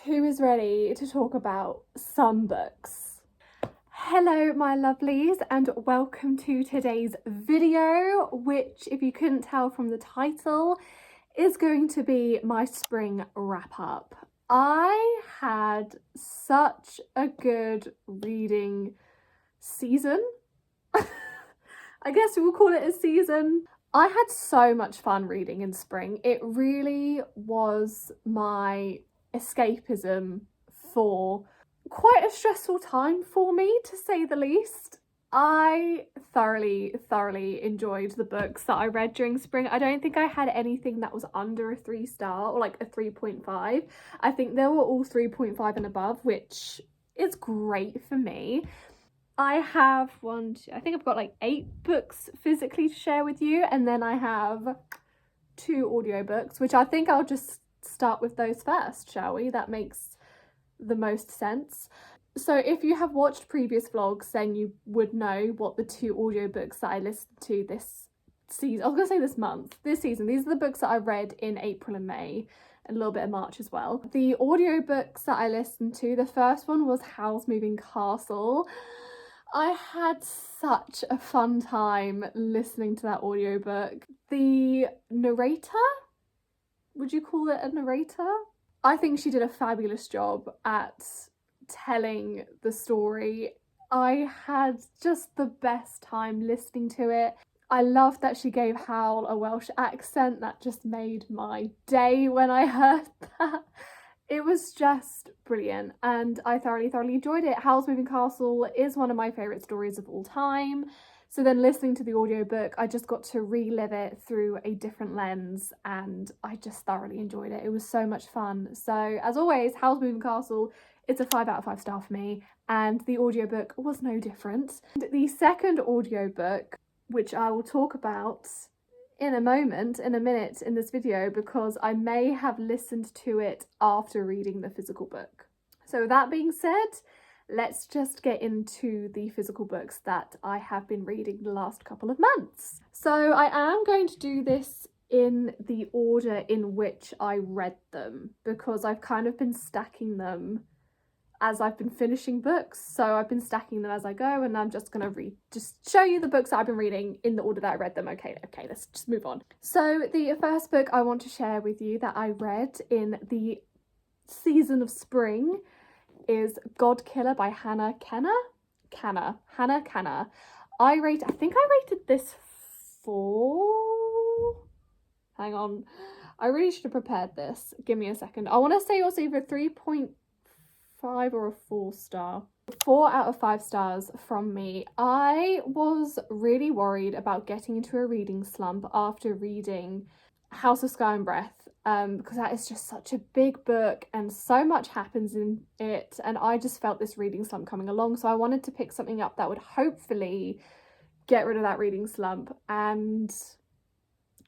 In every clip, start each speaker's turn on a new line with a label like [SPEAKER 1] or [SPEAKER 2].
[SPEAKER 1] who is ready to talk about some books? Hello my lovelies and welcome to today's video, which if you couldn't tell from the title is going to be my spring wrap up. I had such a good reading season. I guess we'll call it a season. I had so much fun reading in spring. It really was my escapism for quite a stressful time for me, to say the least. I thoroughly enjoyed the books that I read during spring. I don't think I had anything that was under a 3-star or like a 3.5. I think they were all 3.5 and above, which is great for me. I have I think I've got like 8 books physically to share with you, and then I have 2 audiobooks, which I think I'll just start with those first, shall we? That makes the most sense. So if you have watched previous vlogs, then you would know what the 2 audiobooks that I listened to this season, I was gonna say this season, these are the books that I read in April and May, and a little bit of March as well. The audiobooks that I listened to, the first one was Howl's Moving Castle. I had such a fun time listening to that audiobook. The narrator, would you call it a narrator? I think she did a fabulous job at telling the story. I had just the best time listening to it. I loved that she gave Howl a Welsh accent. That just made my day when I heard that. It was just brilliant and I thoroughly enjoyed it. Howl's Moving Castle is one of my favourite stories of all time. So then listening to the audiobook, I just got to relive it through a different lens and I just thoroughly enjoyed it. It was so much fun. So as always, Howl's Moving Castle, it's a 5 out of 5 star for me, and the audiobook was no different. The second audiobook, which I will talk about in a minute in this video, because I may have listened to it after reading the physical book. So with that being said, let's just get into the physical books that I have been reading the last couple of months. So I am going to do this in the order in which I read them, because I've kind of been stacking them as I've been finishing books. So I've been stacking them as I go, and I'm just gonna just show you the books that I've been reading in the order that I read them. Okay, let's just move on. So the first book I want to share with you that I read in the season of spring is God Killer by Hannah Kanner. I think I rated this 4. Hang on, I really should have prepared this. Give me a second. I want to say it was either 3.5 or a 4-star. 4 out of 5 stars from me. I was really worried about getting into a reading slump after reading House of Sky and Breath, because that is just such a big book and so much happens in it, and I just felt this reading slump coming along, so I wanted to pick something up that would hopefully get rid of that reading slump, and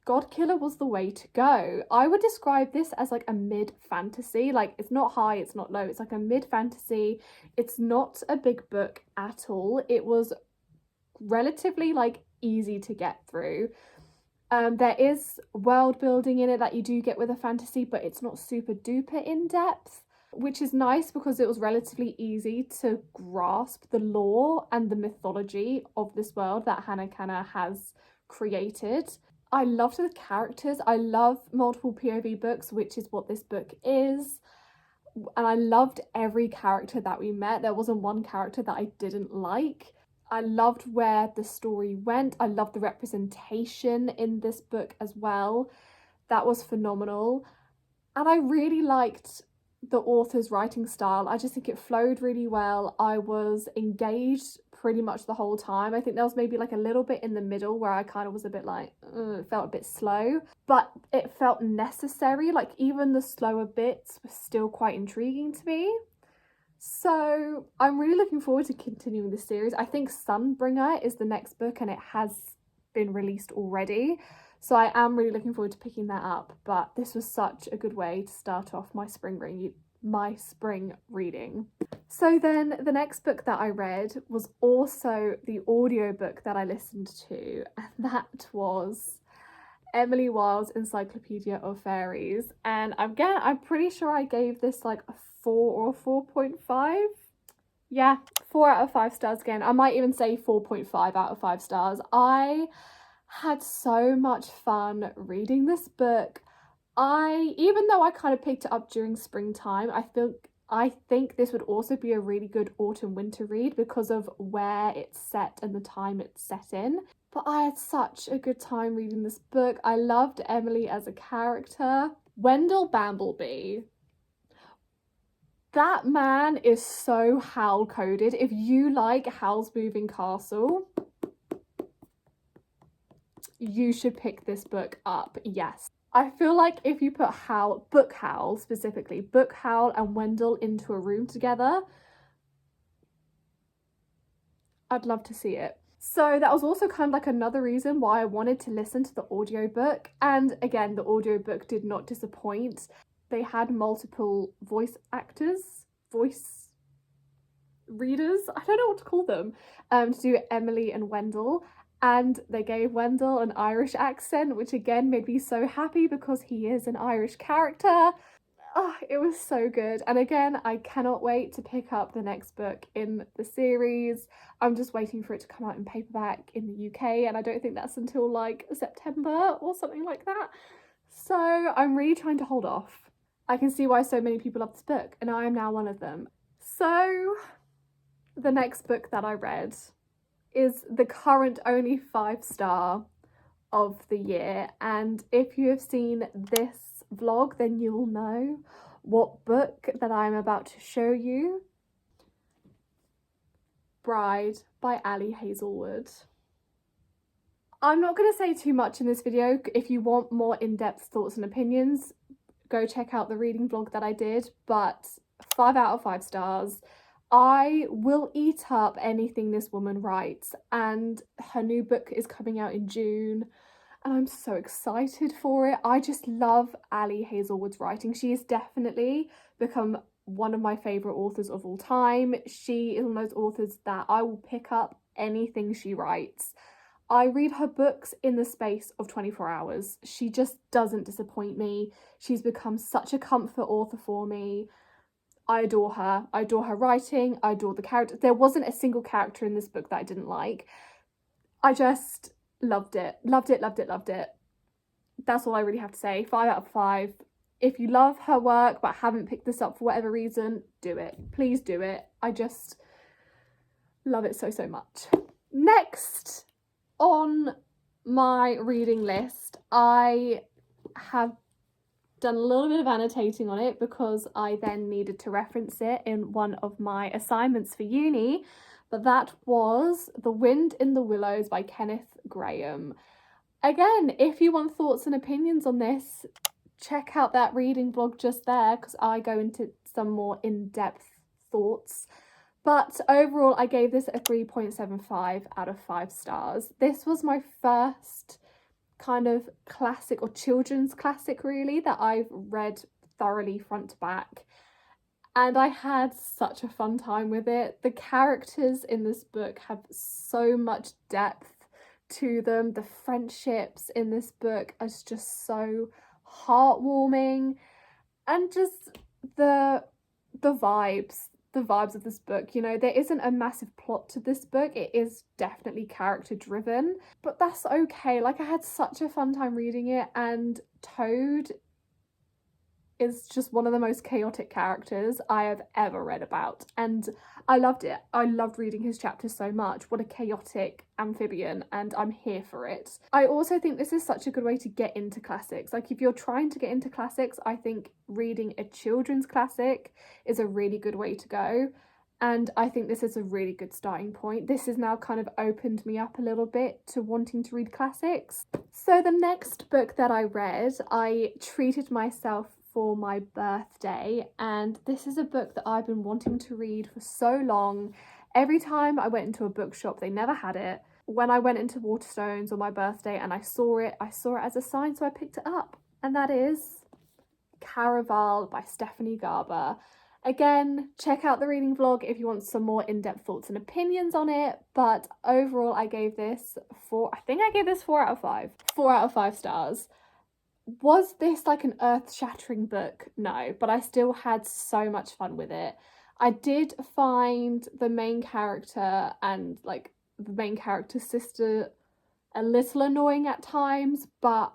[SPEAKER 1] God Killer was the way to go. I would describe this as like a mid fantasy. Like, it's not high, it's not low, it's like a mid fantasy. It's not a big book at all. It was relatively like easy to get through. There is world building in it that you do get with a fantasy, but it's not super duper in depth, which is nice because it was relatively easy to grasp the lore and the mythology of this world that Hannah Kanner has created. I loved the characters. I love multiple POV books, which is what this book is. And I loved every character that we met. There wasn't one character that I didn't like. I loved where the story went. I loved the representation in this book as well. That was phenomenal. And I really liked the author's writing style. I just think it flowed really well. I was engaged pretty much the whole time. I think there was maybe like a little bit in the middle where I kind of was a bit like, it felt a bit slow, but it felt necessary. Like, even the slower bits were still quite intriguing to me. So I'm really looking forward to continuing this series. I think Sunbringer is the next book and it has been released already. So I am really looking forward to picking that up, but this was such a good way to start off my spring reading. So then the next book that I read was also the audiobook that I listened to, and that was Emily Wilde's Encyclopedia of Fairies. And again, I'm pretty sure I gave this like a 4 or 4.5. Yeah, 4 out of 5 stars again. I might even say 4.5 out of 5 stars. I had so much fun reading this book. Even though I kind of picked it up during springtime, I think this would also be a really good autumn winter read because of where it's set and the time it's set in. But I had such a good time reading this book. I loved Emily as a character. Wendell Bambleby. That man is so Howl coded. If you like Howl's Moving Castle, you should pick this book up. Yes. I feel like if you put Book Howl specifically, Book Howl and Wendell into a room together, I'd love to see it. So that was also kind of like another reason why I wanted to listen to the audiobook. And again, the audiobook did not disappoint. They had multiple voice readers, I don't know what to call them, to do Emily and Wendell. And they gave Wendell an Irish accent, which again made me so happy because he is an Irish character. Oh, it was so good. And again, I cannot wait to pick up the next book in the series. I'm just waiting for it to come out in paperback in the UK, and I don't think that's until like September or something like that. So I'm really trying to hold off. I can see why so many people love this book, and I am now one of them. So the next book that I read is the current only 5-star of the year, and if you have seen this vlog then you'll know what book that I'm about to show you. Bride by Ali Hazelwood. I'm not going to say too much in this video. If you want more in-depth thoughts and opinions, go check out the reading vlog that I did, but 5 out of 5 stars. I will eat up anything this woman writes, and her new book is coming out in June and I'm so excited for it. I just love Ali Hazelwood's writing. She has definitely become one of my favourite authors of all time. She is one of those authors that I will pick up anything she writes. I read her books in the space of 24 hours. She just doesn't disappoint me. She's become such a comfort author for me. I adore her. I adore her writing. I adore the character. There wasn't a single character in this book that I didn't like. I just loved it. Loved it, loved it, loved it. That's all I really have to say. 5 out of 5. If you love her work but haven't picked this up for whatever reason, do it. Please do it. I just love it so, so much. Next on my reading list, I have done a little bit of annotating on it because I then needed to reference it in one of my assignments for uni, but that was The Wind in the Willows by Kenneth Grahame. Again, if you want thoughts and opinions on this, check out that reading blog just there because I go into some more in-depth thoughts. But overall, I gave this a 3.75 out of 5 stars. This was my first kind of classic or children's classic really that I've read thoroughly front to back, and I had such a fun time with it. The characters in this book have so much depth to them. The friendships in this book are just so heartwarming, and just the vibes of this book. You know, there isn't a massive plot to this book. It is definitely character driven, but that's okay. Like, I had such a fun time reading it, and Toad is just one of the most chaotic characters I have ever read about, and I loved it. I loved reading his chapters so much. What a chaotic amphibian, and I'm here for it. I also think this is such a good way to get into classics. Like, if you're trying to get into classics, I think reading a children's classic is a really good way to go, and I think this is a really good starting point. This has now kind of opened me up a little bit to wanting to read classics. So the next book that I read, I treated myself for my birthday, and this is a book that I've been wanting to read for so long. Every time I went into a bookshop, they never had it. When I went into Waterstones on my birthday and I saw it as a sign, so I picked it up, and that is Caraval by Stephanie Garber. Again, check out the reading vlog if you want some more in-depth thoughts and opinions on it, but overall I gave this 4 out of 5. 4 out of 5 stars. Was this like an earth-shattering book? No, but I still had so much fun with it. I did find the main character and like the main character's sister a little annoying at times, but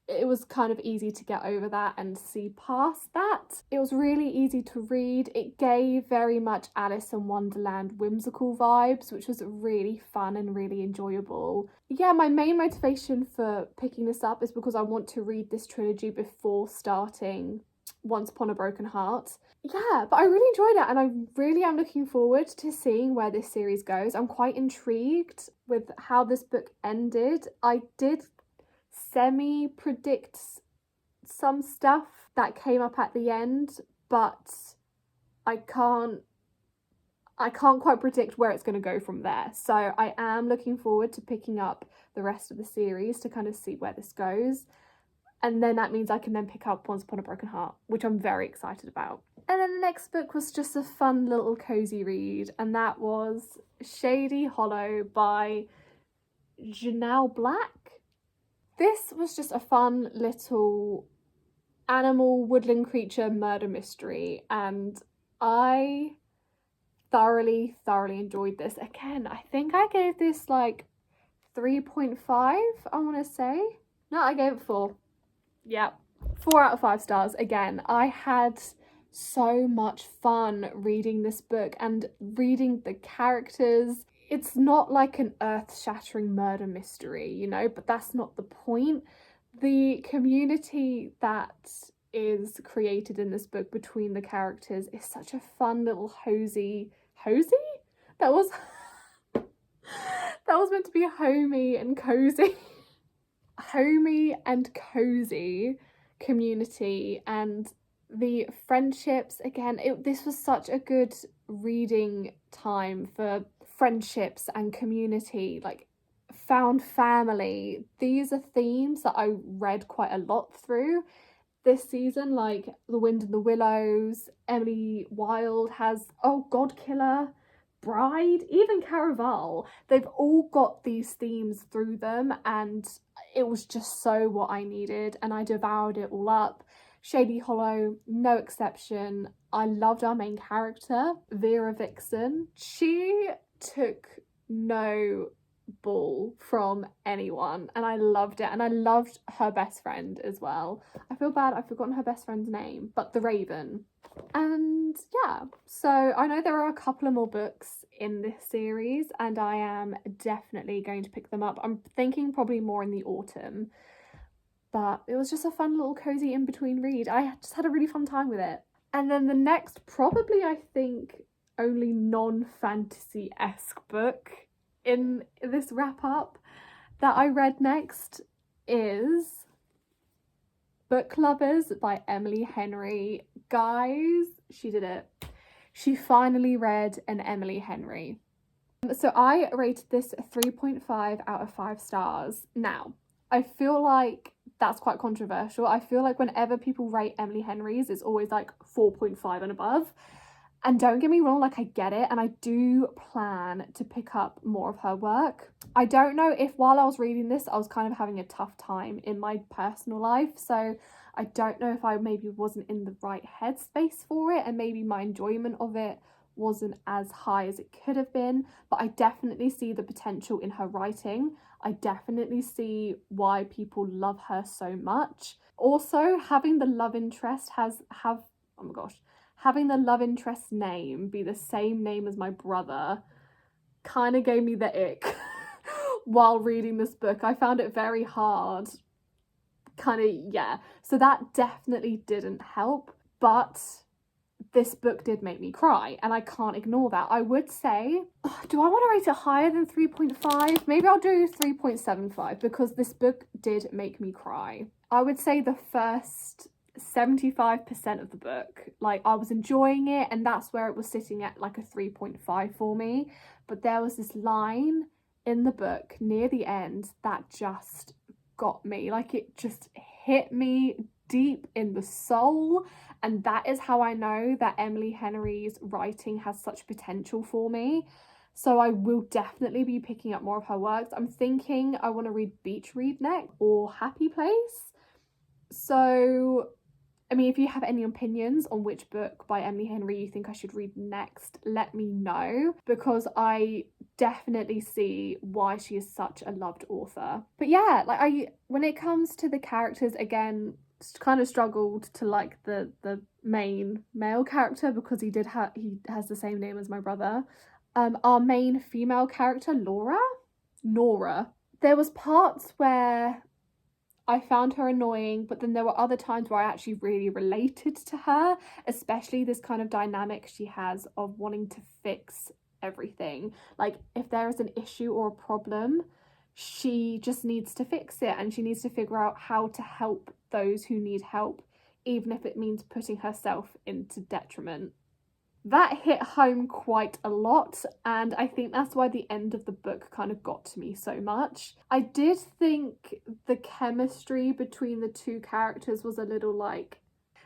[SPEAKER 1] it was kind of easy to get over that and see past that. It was really easy to read. It gave very much Alice in Wonderland whimsical vibes, which was really fun and really enjoyable. Yeah, my main motivation for picking this up is because I want to read this trilogy before starting Once Upon a Broken Heart. Yeah, but I really enjoyed it and I really am looking forward to seeing where this series goes. I'm quite intrigued with how this book ended. I did semi-predict some stuff that came up at the end, but I can't quite predict where it's going to go from there. So I am looking forward to picking up the rest of the series to kind of see where this goes. And then that means I can then pick up Once Upon a Broken Heart, which I'm very excited about. And then the next book was just a fun little cozy read, and that was Shady Hollow by Janelle Black. This was just a fun little animal woodland creature murder mystery, and I thoroughly enjoyed this. Again, I think I gave this like 3.5, I want to say. No, I gave it 4. Yeah, 4 out of 5 stars. Again, I had so much fun reading this book and reading the characters. It's not like an earth-shattering murder mystery, you know, but that's not the point. The community that is created in this book between the characters is such a fun little hosey? That was meant to be homey and cozy. Homey and cozy community, and the friendships, again, this was such a good reading time for friendships and community, like found family. These are themes that I read quite a lot through this season, like The Wind in the Willows. Emily Wilde has Godkiller, Bride, even Caraval. They've all got these themes through them, and it was just so what I needed, and I devoured it all up. Shady Hollow, no exception. I loved our main character, Vera Vixen. She took no bull from anyone, and I loved it, and I loved her best friend as well. I feel bad I've forgotten her best friend's name, but the Raven. And yeah, so I know there are a couple of more books in this series, and I am definitely going to pick them up. I'm thinking probably more in the autumn, but it was just a fun little cozy in-between read. I just had a really fun time with it. And then the next, probably I think only non-fantasy-esque book in this wrap-up that I read next is Book Lovers by Emily Henry. Guys, she did it. She finally read an Emily Henry. So I rated this 3.5 out of 5 stars. Now, I feel like that's quite controversial. I feel like whenever people rate Emily Henry's, it's always like 4.5 and above. And don't get me wrong, like I get it, and I do plan to pick up more of her work. I don't know if while I was reading this, I was kind of having a tough time in my personal life, so I don't know if I maybe wasn't in the right headspace for it, and maybe my enjoyment of it wasn't as high as it could have been, but I definitely see the potential in her writing. I definitely see why people love her so much. Also, having the love interest having the love interest's name be the same name as my brother kind of gave me the ick while reading this book. I found it very hard. So that definitely didn't help, but this book did make me cry, and I can't ignore that. I would say, do I want to rate it higher than 3.5? Maybe I'll do 3.75 because this book did make me cry. I would say the first 75% of the book, like I was enjoying it, and that's where it was sitting at like a 3.5 for me. But there was this line in the book near the end that just got me, like it just hit me deep in the soul, and that is how I know that Emily Henry's writing has such potential for me. So I will definitely be picking up more of her works. I'm thinking I want to read Beach Read next, or Happy Place. So I mean, if you have any opinions on which book by Emily Henry you think I should read next, let me know, because I definitely see why she is such a loved author. But yeah, like when it comes to the characters, again, kind of struggled to like the main male character, because he has the same name as my brother. Our main female character, Nora. There was parts where I found her annoying, but then there were other times where I actually really related to her, especially this kind of dynamic she has of wanting to fix everything. Like, if there is an issue or a problem, she just needs to fix it, and she needs to figure out how to help those who need help, even if it means putting herself into detriment. That hit home quite a lot, and I think that's why the end of the book kind of got to me so much. I did think the chemistry between the two characters was a little like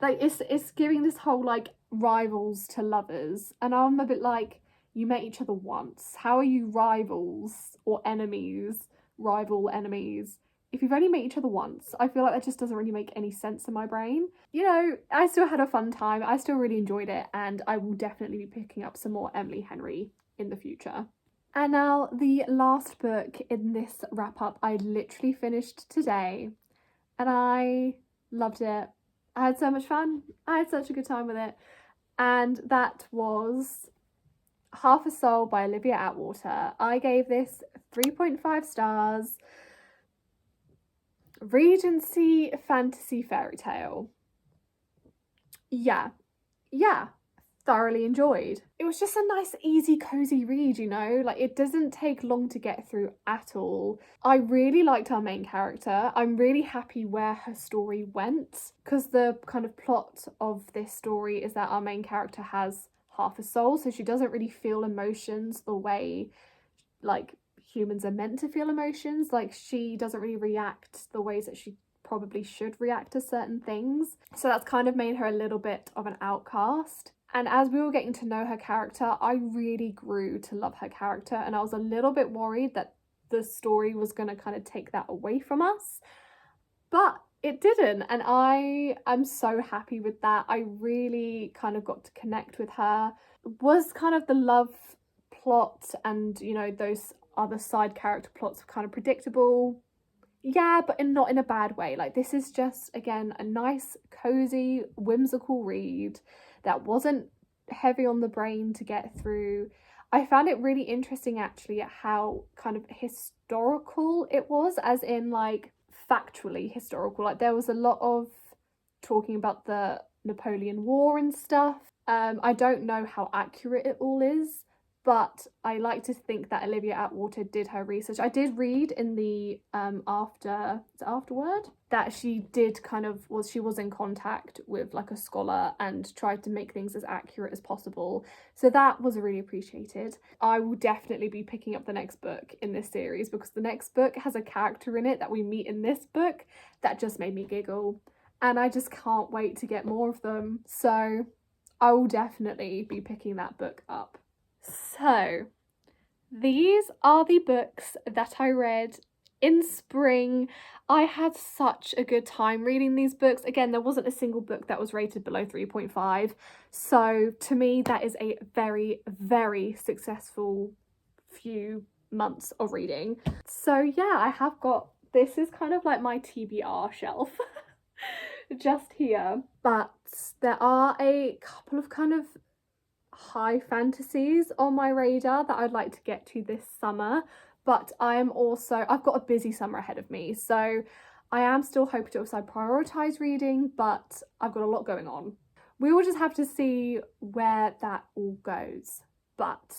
[SPEAKER 1] it's giving this whole like rivals to lovers, and I'm a bit like, you met each other once. How are you rivals or enemies, rival enemies, if you've only met each other once? I feel like that just doesn't really make any sense in my brain. You know, I still had a fun time. I still really enjoyed it, and I will definitely be picking up some more Emily Henry in the future. And now the last book in this wrap up, I literally finished today, and I loved it. I had so much fun. I had such a good time with it. And that was Half a Soul by Olivia Atwater. I gave this 3.5 stars. Regency fantasy fairy tale. Yeah, thoroughly enjoyed. It was just a nice, easy, cozy read, you know? Like, it doesn't take long to get through at all. I really liked our main character. I'm really happy where her story went, because the kind of plot of this story is that our main character has half a soul, so she doesn't really feel emotions the way, like, humans are meant to feel emotions. Like, she doesn't really react the ways that she probably should react to certain things. So that's kind of made her a little bit of an outcast. And as we were getting to know her character, I really grew to love her character, and I was a little bit worried that the story was going to kind of take that away from us. But it didn't, and I am so happy with that. I really kind of got to connect with her. Was kind of the love plot and, you know, those other side character plots were kind of predictable. Yeah, but not in a bad way. Like, this is just, again, a nice, cozy, whimsical read that wasn't heavy on the brain to get through. I found it really interesting, actually, at how kind of historical it was, as in, like, factually historical. Like, there was a lot of talking about the Napoleon War and stuff. I don't know how accurate it all is, but I like to think that Olivia Atwater did her research. I did read in the afterword that she did she was in contact with like a scholar and tried to make things as accurate as possible. So that was really appreciated. I will definitely be picking up the next book in this series, because the next book has a character in it that we meet in this book that just made me giggle. And I just can't wait to get more of them. So I will definitely be picking that book up. So, these are the books that I read in spring. I had such a good time reading these books. Again, there wasn't a single book that was rated below 3.5. So, to me, that is a very, very successful few months of reading. So, yeah, I have got, this is kind of like my TBR shelf just here. But there are a couple of kind of high fantasies on my radar that I'd like to get to this summer, but I've got a busy summer ahead of me, so I am still hoping to also prioritize reading, but I've got a lot going on. We will just have to see where that all goes. But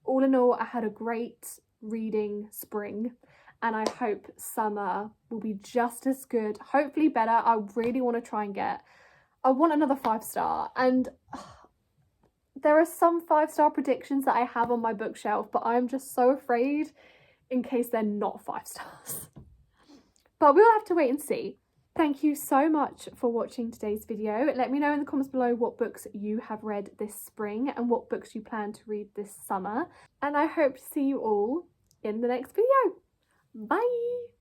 [SPEAKER 1] all in all, I had a great reading spring, and I hope summer will be just as good, hopefully better. I really want to try and I want another 5-star, and there are some 5-star predictions that I have on my bookshelf, but I'm just so afraid in case they're not 5 stars. But we'll have to wait and see. Thank you so much for watching today's video. Let me know in the comments below what books you have read this spring and what books you plan to read this summer. And I hope to see you all in the next video. Bye!